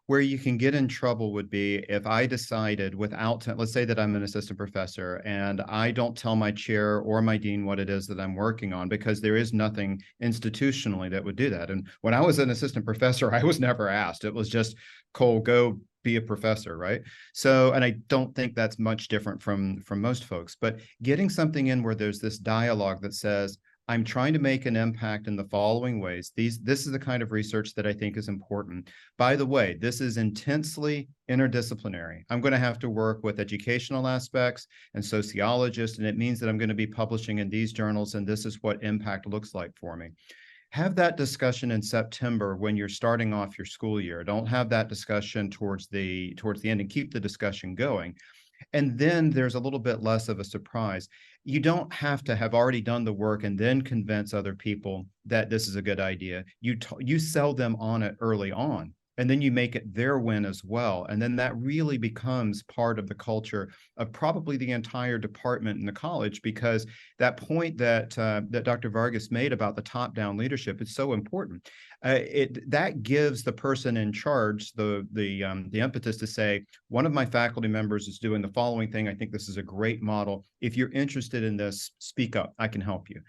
Where you can get in trouble would be if I decided without, let's say that I'm an assistant professor and I don't tell my chair or my dean what it is that I'm working on, because there is nothing institutionally that would do that. And when I was an assistant professor, I was never asked. It was just, Cole, go be a professor, right? So, and I don't think that's much different from most folks, but getting something in where there's this dialogue that says, I'm trying to make an impact in the following ways. This is the kind of research that I think is important. By the way, this is intensely interdisciplinary. I'm going to have to work with educational aspects and sociologists, and it means that I'm going to be publishing in these journals, and this is what impact looks like for me. Have that discussion in September when you're starting off your school year. Don't have that discussion towards the end, and keep the discussion going. And then there's a little bit less of a surprise. You don't have to have already done the work and then convince other people that this is a good idea. You sell them on it early on, and then you make it their win as well. And then that really becomes part of the culture of probably the entire department in the college, because that point that Dr. Vargas made about the top-down leadership is so important. That gives the person in charge the impetus to say, one of my faculty members is doing the following thing. I think this is a great model. If you're interested in this, speak up. I can help you.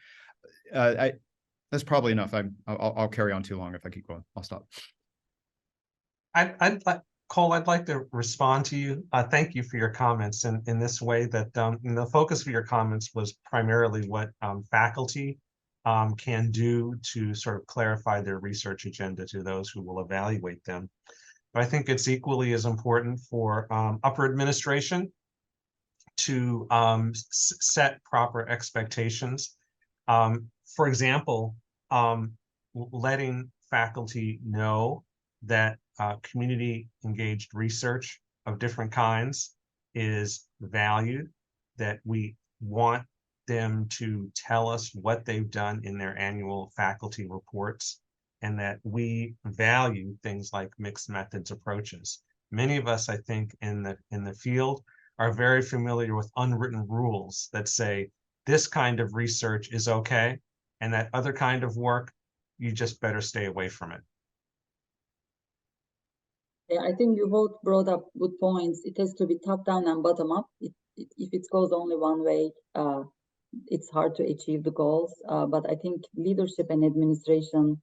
That's probably enough. I'll carry on too long if I keep going. I'll stop. Cole, I'd like to respond to you. Thank you for your comments in this way, that the focus of your comments was primarily what faculty can do to sort of clarify their research agenda to those who will evaluate them. But I think it's equally as important for upper administration to set proper expectations. For example, letting faculty know that community engaged research of different kinds is valued, that we want them to tell us what they've done in their annual faculty reports, and that we value things like mixed methods approaches. Many of us, I think, in the field are very familiar with unwritten rules that say this kind of research is okay, and that other kind of work, you just better stay away from it. Yeah, I think you both brought up good points. It has to be top down and bottom up. If it goes only one way, it's hard to achieve the goals. But I think leadership and administration,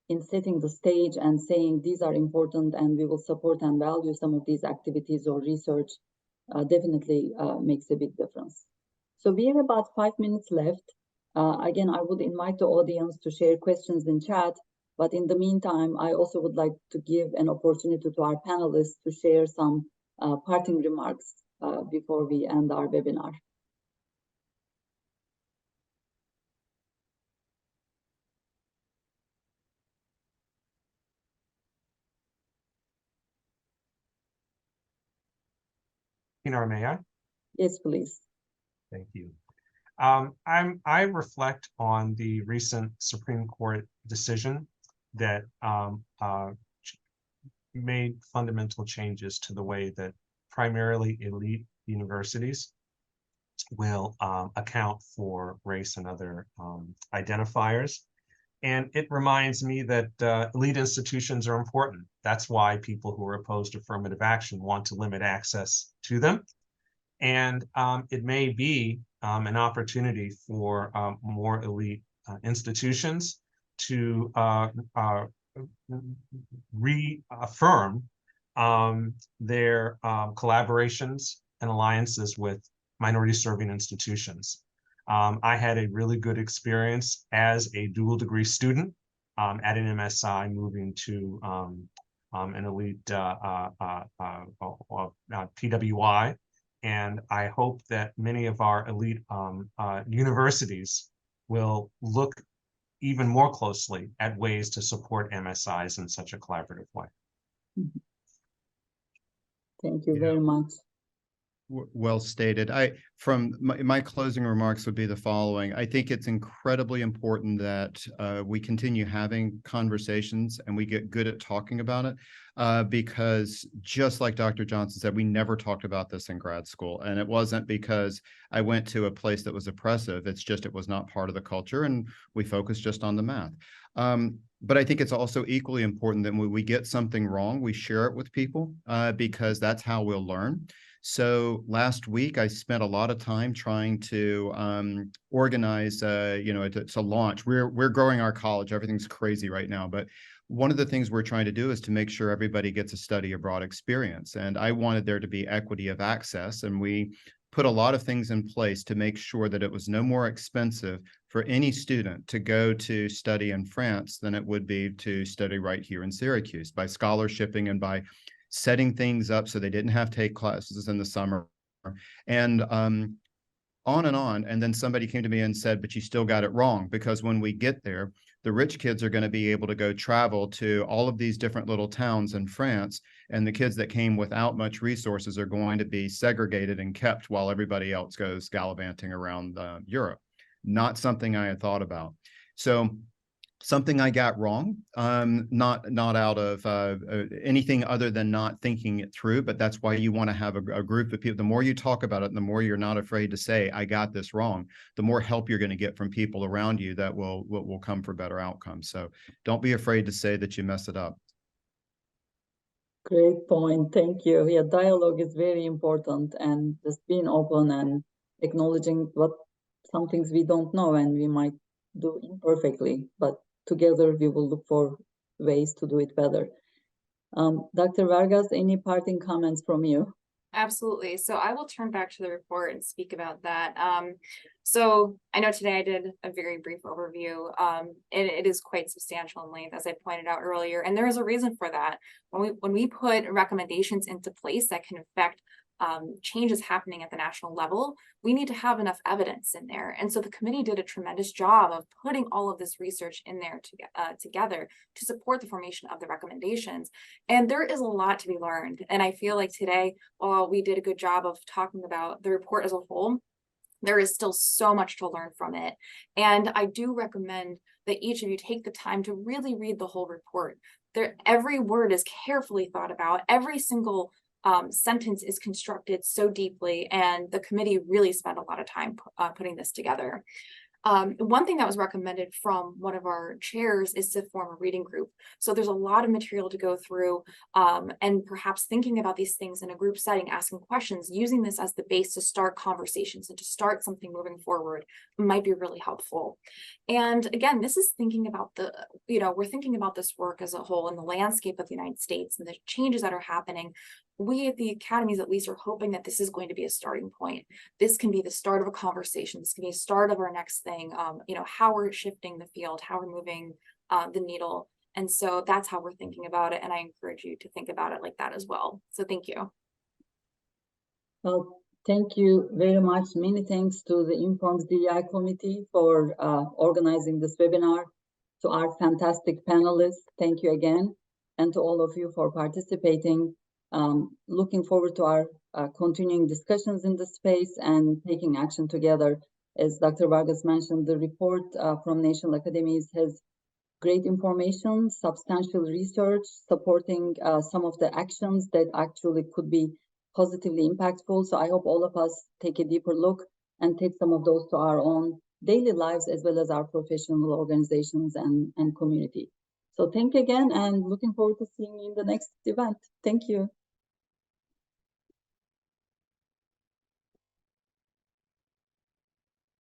in setting the stage and saying these are important and we will support and value some of these activities or research, definitely makes a big difference. So we have about 5 minutes left. Again, I would invite the audience to share questions in chat. But in the meantime, I also would like to give an opportunity to our panelists to share some parting remarks before we end our webinar. Pinar, may I? Yes, please. Thank you. I reflect on the recent Supreme Court decision that made fundamental changes to the way that primarily elite universities will account for race and other identifiers. And it reminds me that elite institutions are important. That's why people who are opposed to affirmative action want to limit access to them. And it may be an opportunity for more elite institutions to reaffirm their collaborations and alliances with minority serving institutions. I had a really good experience as a dual degree student at an MSI, moving to an elite PWI. And I hope that many of our elite universities will look even more closely at ways to support MSIs in such a collaborative way. Thank you very much. Well stated. From my closing remarks would be the following. I think it's incredibly important that we continue having conversations and we get good at talking about it, because just like Dr. Johnson said, we never talked about this in grad school. And it wasn't because I went to a place that was oppressive. It's just it was not part of the culture, and we focused just on the math. But I think it's also equally important that when we get something wrong, we share it with people, because that's how we'll learn. So last week, I spent a lot of time trying to organize, to launch. We're growing our college. Everything's crazy right now, but one of the things we're trying to do is to make sure everybody gets a study abroad experience. And I wanted there to be equity of access, and we put a lot of things in place to make sure that it was no more expensive for any student to go to study in France than it would be to study right here in Syracuse, by scholarshiping and by setting things up so they didn't have to take classes in the summer, and on and on. And then somebody came to me and said, but you still got it wrong, because when we get there, the rich kids are going to be able to go travel to all of these different little towns in France, and the kids that came without much resources are going to be segregated and kept while everybody else goes gallivanting around Europe. Not something I had thought about. So something I got wrong, not out of anything other than not thinking it through, but that's why you want to have a group of people. The more you talk about it, and the more you're not afraid to say, I got this wrong, the more help you're going to get from people around you that will come for better outcomes. So don't be afraid to say that you mess it up. Great point. Thank you. Yeah, dialogue is very important, and just being open and acknowledging some things we don't know and we might do imperfectly, but together we will look for ways to do it better. Dr. Vargas, any parting comments from you? Absolutely. So I will turn back to the report and speak about that. So I know today I did a very brief overview. It is quite substantial in length, as I pointed out earlier, and there is a reason for that. When we put recommendations into place that can affect changes happening at the national level, we need to have enough evidence in there. And so the committee did a tremendous job of putting all of this research in there together to support the formation of the recommendations. And there is a lot to be learned. And I feel like today, while we did a good job of talking about the report as a whole, there is still so much to learn from it. And I do recommend that each of you take the time to really read the whole report. Every word is carefully thought about. Every single sentence is constructed so deeply, and the committee really spent a lot of time putting this together. One thing that was recommended from one of our chairs is to form a reading group. So there's a lot of material to go through, and perhaps thinking about these things in a group setting, asking questions, using this as the base to start conversations and to start something moving forward might be really helpful. And again, this is thinking about we're thinking about this work as a whole in the landscape of the United States and the changes that are happening. We at the academies, at least, are hoping that this is going to be a starting point. This can be the start of a conversation. This can be a start of our next thing. How we're shifting the field, how we're moving the needle. And so that's how we're thinking about it. And I encourage you to think about it like that as well. So thank you. Well, thank you very much. Many thanks to the Informs DEI committee for organizing this webinar. To our fantastic panelists, thank you again. And to all of you for participating. Looking forward to our continuing discussions in the space and taking action together. As Dr. Vargas mentioned, the report from National Academies has great information, substantial research supporting some of the actions that actually could be positively impactful. So I hope all of us take a deeper look and take some of those to our own daily lives as well as our professional organizations and community. So thank you again, and looking forward to seeing you in the next event. Thank you.